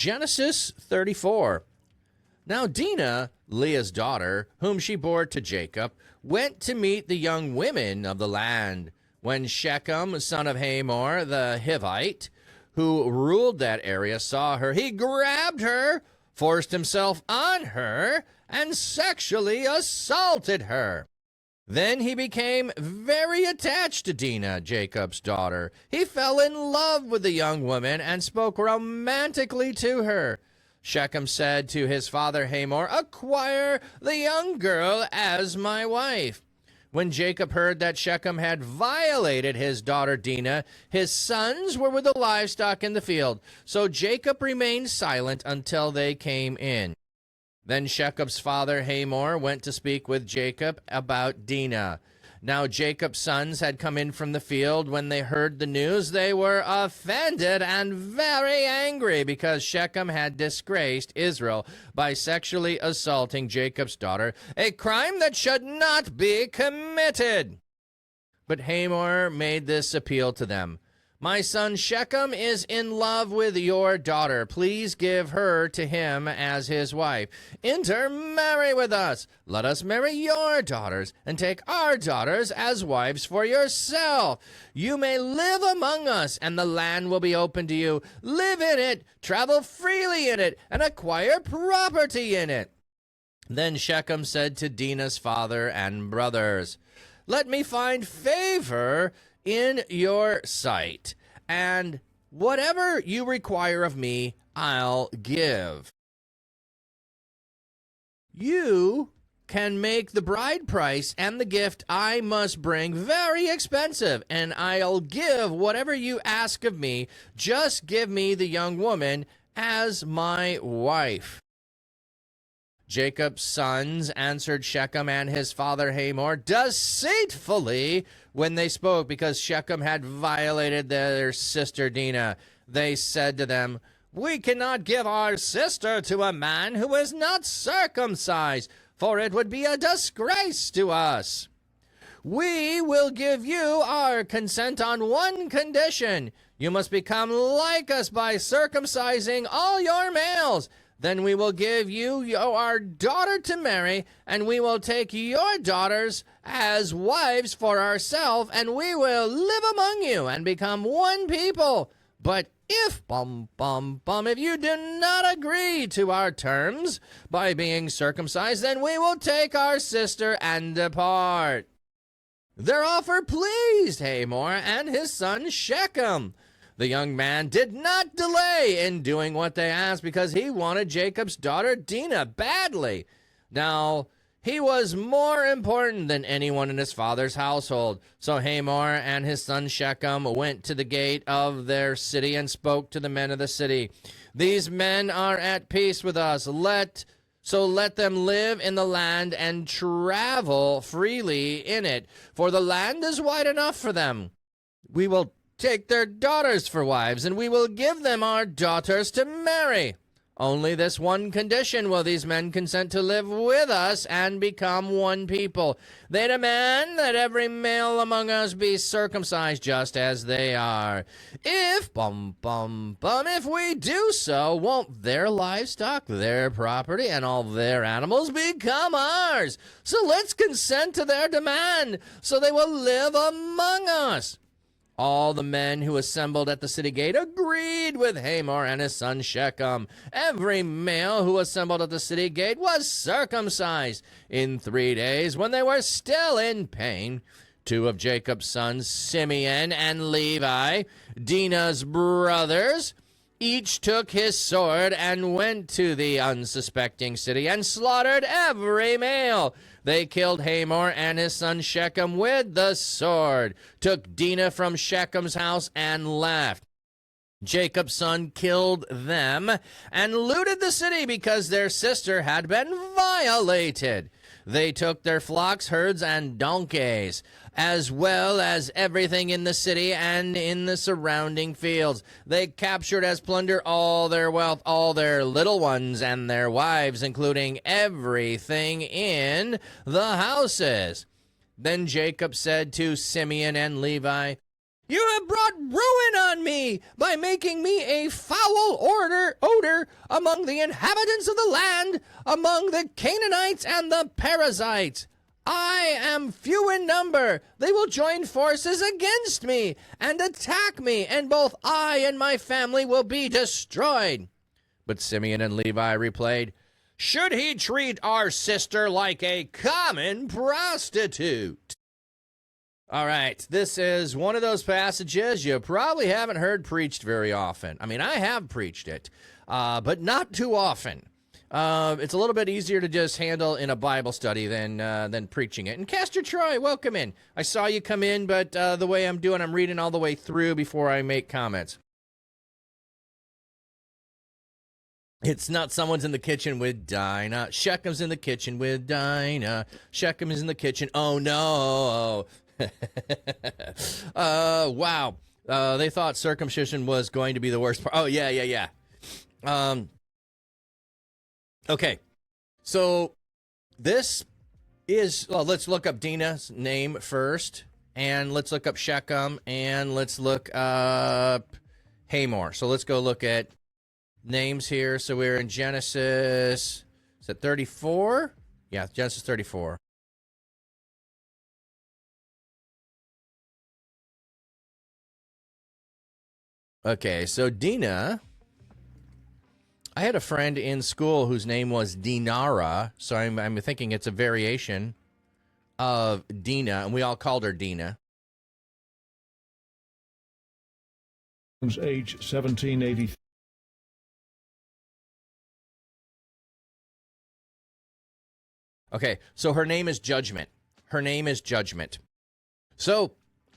Genesis 34. Now Dinah, Leah's daughter, whom she bore to Jacob, went to meet the young women of the land. When Shechem, son of Hamor, the Hivite, who ruled that area, saw her, he grabbed her, forced himself on her, and sexually assaulted her. Then he became very attached to Dinah, Jacob's daughter. He fell in love with the young woman and spoke romantically to her. Shechem said to his father Hamor, "Acquire the young girl as my wife." When Jacob heard that Shechem had violated his daughter Dinah, his sons were with the livestock in the field. So Jacob remained silent until they came in. Then Shechem's father Hamor went to speak with Jacob about Dinah. Now Jacob's sons had come in from the field. When they heard the news, they were offended and very angry because Shechem had disgraced Israel by sexually assaulting Jacob's daughter, a crime that should not be committed. But Hamor made this appeal to them. "My son Shechem is in love with your daughter. Please give her to him as his wife. Intermarry with us. Let us marry your daughters and take our daughters as wives for yourself. You may live among us, and the land will be open to you. Live in it, travel freely in it, and acquire property in it." Then Shechem said to Dinah's father and brothers, "Let me find favor in your sight, and whatever you require of me, I'll give. You can make the bride price and the gift I must bring very expensive, and I'll give whatever you ask of me. Just give me the young woman as my wife." Jacob's sons answered Shechem and his father Hamor deceitfully when they spoke, because Shechem had violated their sister Dinah. They said to them, "We cannot give our sister to a man who is not circumcised, for it would be a disgrace to us. We will give you our consent on one condition. You must become like us by circumcising all your males. Then we will give you our daughter to marry, and we will take your daughters as wives for ourselves, and we will live among you and become one people. But if, if you do not agree to our terms by being circumcised, then we will take our sister and depart." Their offer pleased Hamor and his son Shechem. The young man did not delay in doing what they asked because he wanted Jacob's daughter Dinah badly. Now, he was more important than anyone in his father's household. So Hamor and his son Shechem went to the gate of their city and spoke to the men of the city. "These men are at peace with us. So let them live in the land and travel freely in it, for the land is wide enough for them. We will take their daughters for wives, and we will give them our daughters to marry. Only this one condition will these men consent to live with us and become one people. They demand that every male among us be circumcised just as they are. If, if we do so, won't their livestock, their property, and all their animals become ours? So let's consent to their demand, so they will live among us." All the men who assembled at the city gate agreed with Hamor and his son Shechem. Every male who assembled at the city gate was circumcised. In 3 days, when they were still in pain, 2 of Jacob's sons, Simeon and Levi, Dinah's brothers, each took his sword and went to the unsuspecting city and slaughtered every male. They killed Hamor and his son Shechem with the sword, took Dinah from Shechem's house, and left. Jacob's son killed them and looted the city because their sister had been violated. They took their flocks, herds, and donkeys, as well as everything in the city and in the surrounding fields. They captured as plunder all their wealth, all their little ones and their wives, including everything in the houses. Then Jacob said to Simeon and Levi, You have brought ruin on me by making me a foul odor among the inhabitants of the land, among the Canaanites and the Perizzites. I am few in number. They will join forces against me and attack me, and both I and my family will be destroyed. But Simeon and Levi replied, should he treat our sister like a common prostitute? All right, this is one of those passages you probably haven't heard preached very often. I mean, I have preached it, but not too often. It's a little bit easier to just handle in a Bible study than preaching it. And Castor Troy, welcome in. I saw you come in, but the way I'm doing, I'm reading all the way through before I make comments. It's not someone's in the kitchen with Dinah. Shechem's in the kitchen with Dinah. Shechem is in the kitchen. Oh, no. Wow. They thought circumcision was going to be the worst part. Oh, yeah. Okay. So this is, well, let's look up Dinah's name first, and let's look up Shechem, and let's look up Hamor. So let's go look at names here. So we're in Genesis, is it 34? Yeah, Genesis 34. Okay, so Dinah, I had a friend in school whose name was Dinara, so I'm thinking it's a variation of Dinah, and we all called her Dinah. Age 1780. Okay, so her name is Judgment. Her name is Judgment. So,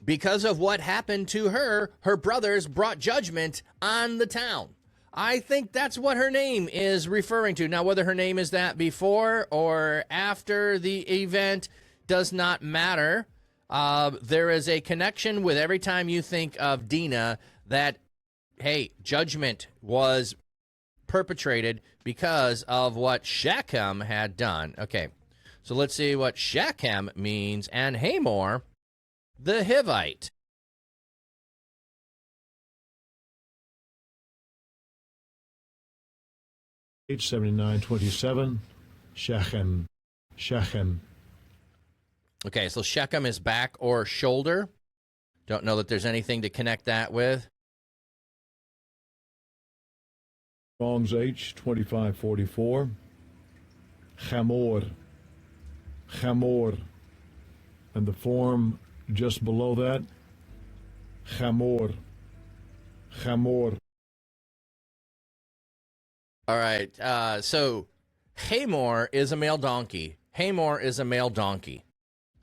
because of what happened to her, her brothers brought judgment on the town. I think that's what her name is referring to. Now, whether her name is that before or after the event does not matter. There is a connection with every time you think of Dinah that, hey, judgment was perpetrated because of what Shechem had done. Okay, so let's see what Shechem means. And Hamor, the Hivite. Age 7927. Shechem. Okay, so Shechem is back or shoulder. Don't know that there's anything to connect that with. Strong's H 2544. Hamor. And the form just below that, Hamor. All right, so Hamor is a male donkey. Hamor is a male donkey.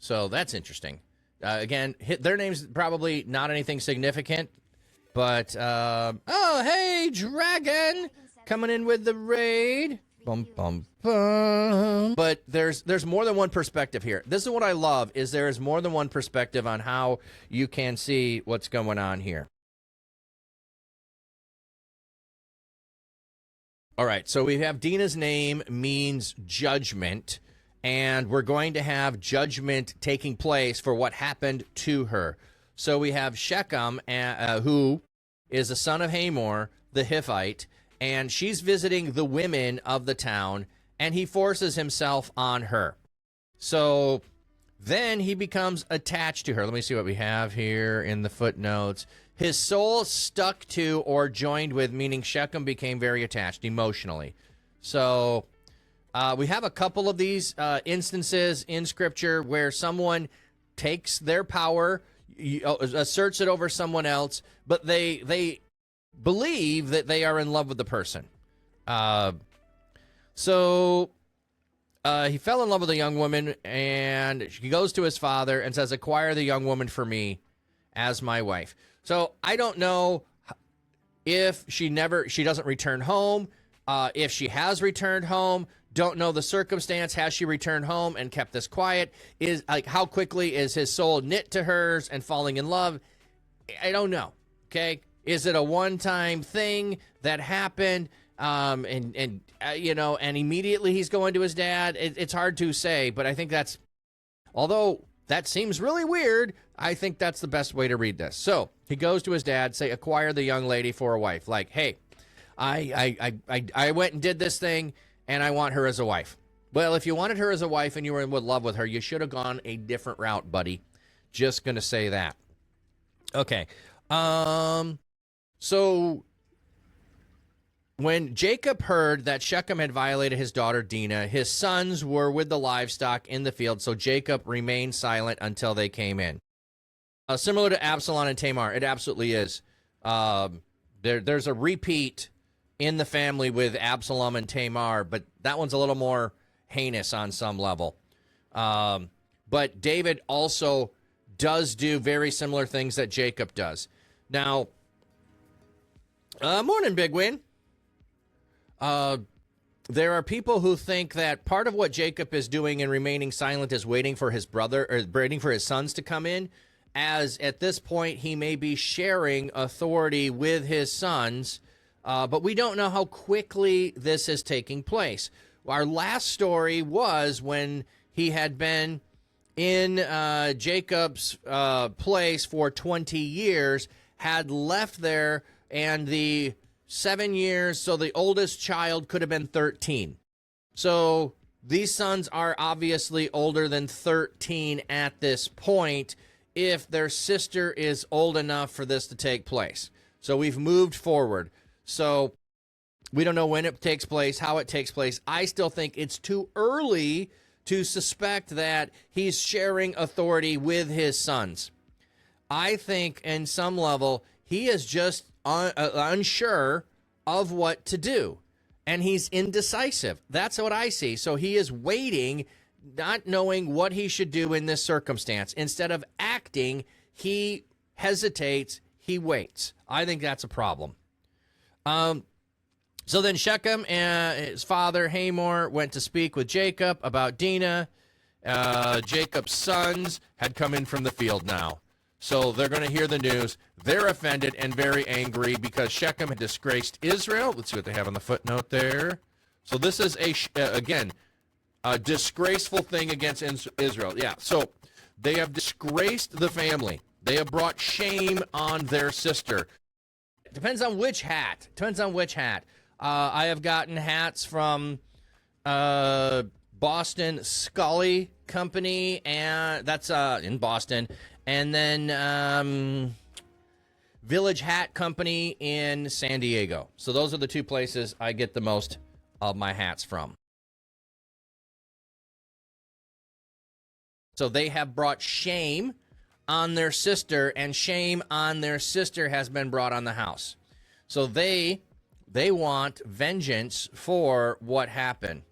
So that's interesting. Again, their name's probably not anything significant, but, oh, hey, Dragon, coming in with the raid. Bum, bum, bum. But there's more than one perspective here. This is what I love, is there is more than one perspective on how you can see what's going on here. All right, so we have Dinah's name means judgment, and we're going to have judgment taking place for what happened to her. So we have Shechem, who is the son of Hamor, the Hivite, and she's visiting the women of the town, and he forces himself on her. So then he becomes attached to her. Let me see what we have here in the footnotes. His soul stuck to or joined with, meaning Shechem became very attached emotionally. So we have a couple of these instances in Scripture where someone takes their power, asserts it over someone else, but they believe that they are in love with the person. So he fell in love with a young woman, and he goes to his father and says, acquire the young woman for me as my wife. So I don't know if she doesn't return home, if she has returned home. Don't know the circumstance. Has she returned home and kept this quiet? Is like, how quickly is his soul knit to hers and falling in love? I don't know. Okay. Is it a one-time thing that happened? And immediately he's going to his dad. It's hard to say, but I think although that seems really weird, I think that's the best way to read this. So He goes to his dad, say, acquire the young lady for a wife. Like, hey, I went and did this thing, and I want her as a wife. Well, if you wanted her as a wife and you were in love with her, you should have gone a different route, buddy. Just going to say that. Okay. So when Jacob heard that Shechem had violated his daughter Dinah, his sons were with the livestock in the field, so Jacob remained silent until they came in. Similar to Absalom and Tamar, it absolutely is. There's a repeat in the family with Absalom and Tamar, but that one's a little more heinous on some level. But David also does do very similar things that Jacob does. Now, morning, Big Win. There are people who think that part of what Jacob is doing and remaining silent is waiting for his brother, or waiting for his sons to come in, as at this point he may be sharing authority with his sons, but we don't know how quickly this is taking place. Our last story was when he had been in Jacob's place for 20 years, had left there, and the 7 years, so the oldest child could have been 13. So these sons are obviously older than 13 at this point, if their sister is old enough for this to take place. So we've moved forward. So we don't know when it takes place, how it takes place. I still think it's too early to suspect that he's sharing authority with his sons. I think in some level he is just unsure of what to do, and he's indecisive. That's what I see. So he is waiting, not knowing what he should do in this circumstance. Instead of acting, he hesitates, he waits. I think that's a problem. So then Shechem and his father Hamor went to speak with Jacob about Dinah. Jacob's sons had come in from the field now. So they're going to hear the news. They're offended and very angry because Shechem had disgraced Israel. Let's see what they have on the footnote there. So this is, again, a disgraceful thing against Israel. Yeah, so they have disgraced the family. They have brought shame on their sister. Depends on which hat. I have gotten hats from Boston Scully Company, and that's in Boston. And then Village Hat Company in San Diego. So those are the two places I get the most of my hats from. So they have brought shame on their sister, and shame on their sister has been brought on the house. So they want vengeance for what happened.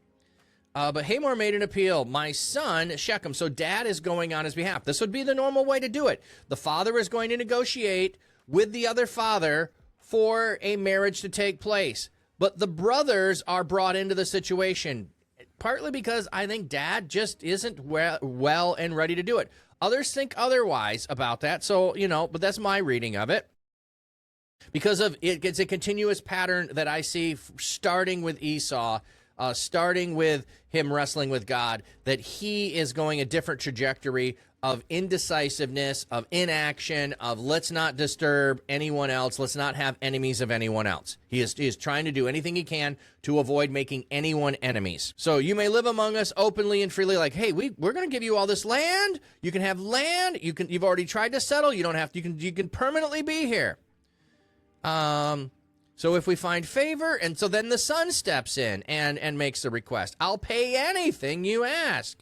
But Hamor made an appeal. My son, Shechem, so dad is going on his behalf. This would be the normal way to do it. The father is going to negotiate with the other father for a marriage to take place. But the brothers are brought into the situation, partly because I think dad just isn't well and ready to do it. Others think otherwise about that. So, but that's my reading of it. Because of it, it's a continuous pattern that I see starting with Esau, starting with him wrestling with God, that he is going a different trajectory of indecisiveness, of inaction, of let's not disturb anyone else, let's not have enemies of anyone else. He is trying to do anything he can to avoid making anyone enemies. So you may live among us openly and freely, like, hey, we're going to give you all this land. You can have land. You've already tried to settle. You don't have to. You can permanently be here. So if we find favor, and so then the son steps in and makes the request. I'll pay anything you ask.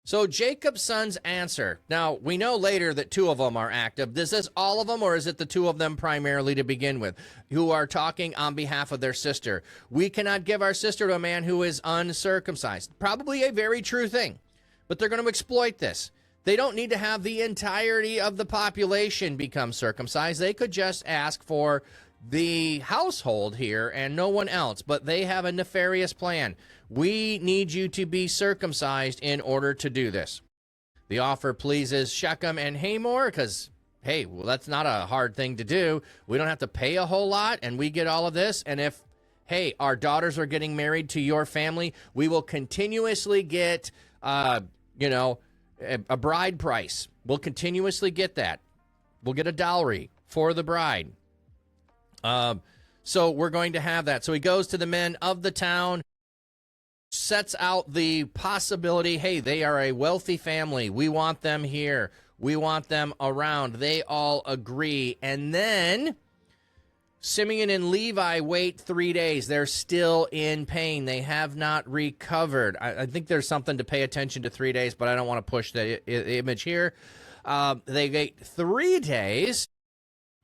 So Jacob's sons answer. Now, we know later that two of them are active. Is this all of them, or is it the two of them primarily to begin with, who are talking on behalf of their sister? We cannot give our sister to a man who is uncircumcised. Probably a very true thing, but they're going to exploit this. They don't need to have the entirety of the population become circumcised. They could just ask for the household here and no one else, but they have a nefarious plan. We need you to be circumcised in order to do this. The offer pleases Shechem and Hamor because, hey, well, that's not a hard thing to do. We don't have to pay a whole lot, and we get all of this. And if, hey, our daughters are getting married to your family, we will continuously get, a bride price. We'll continuously get that. will get a dowry for the bride. So we're going to have that. So he goes to the men of the town, sets out the possibility, hey, they are a wealthy family. We want them here. We want them around. They all agree. And then Simeon and Levi wait 3 days. They're still in pain. They have not recovered. I think there's something to pay attention to 3 days, but I don't want to push the image here. They wait 3 days,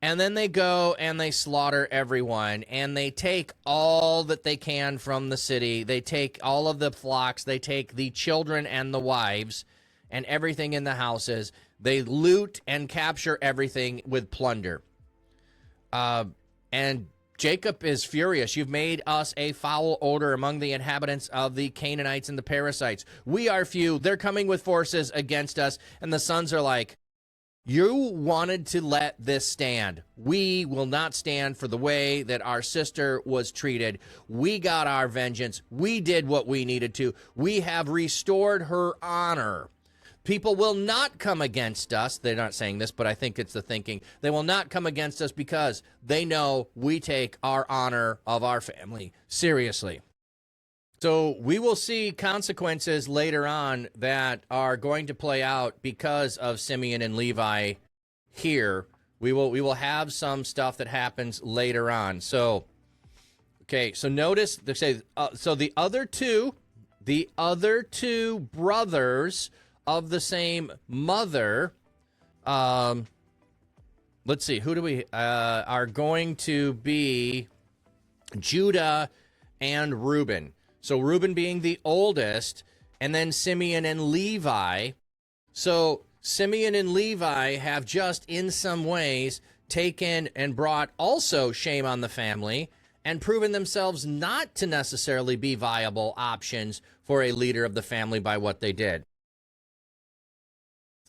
and then they go and they slaughter everyone, and they take all that they can from the city. They take all of the flocks. They take the children and the wives and everything in the houses. They loot and capture everything with plunder. And Jacob is furious. You've made us a foul odor among the inhabitants of the Canaanites and the Perizzites. We are few. They're coming with forces against us. And the sons are like, you wanted to let this stand. We will not stand for the way that our sister was treated. We got our vengeance. We did what we needed to. We have restored her honor. People will not come against us. They're not saying this, but I think it's the thinking. They will not come against us because they know we take our honor of our family seriously. So we will see consequences later on that are going to play out because of Simeon and Levi here. We will have some stuff that happens later on. So, okay, so notice they say so the other two brothers of the same mother, let's see, who do we, are going to be Judah and Reuben. So Reuben being the oldest, and then Simeon and Levi. So Simeon and Levi have just in some ways taken and brought also shame on the family and proven themselves not to necessarily be viable options for a leader of the family by what they did.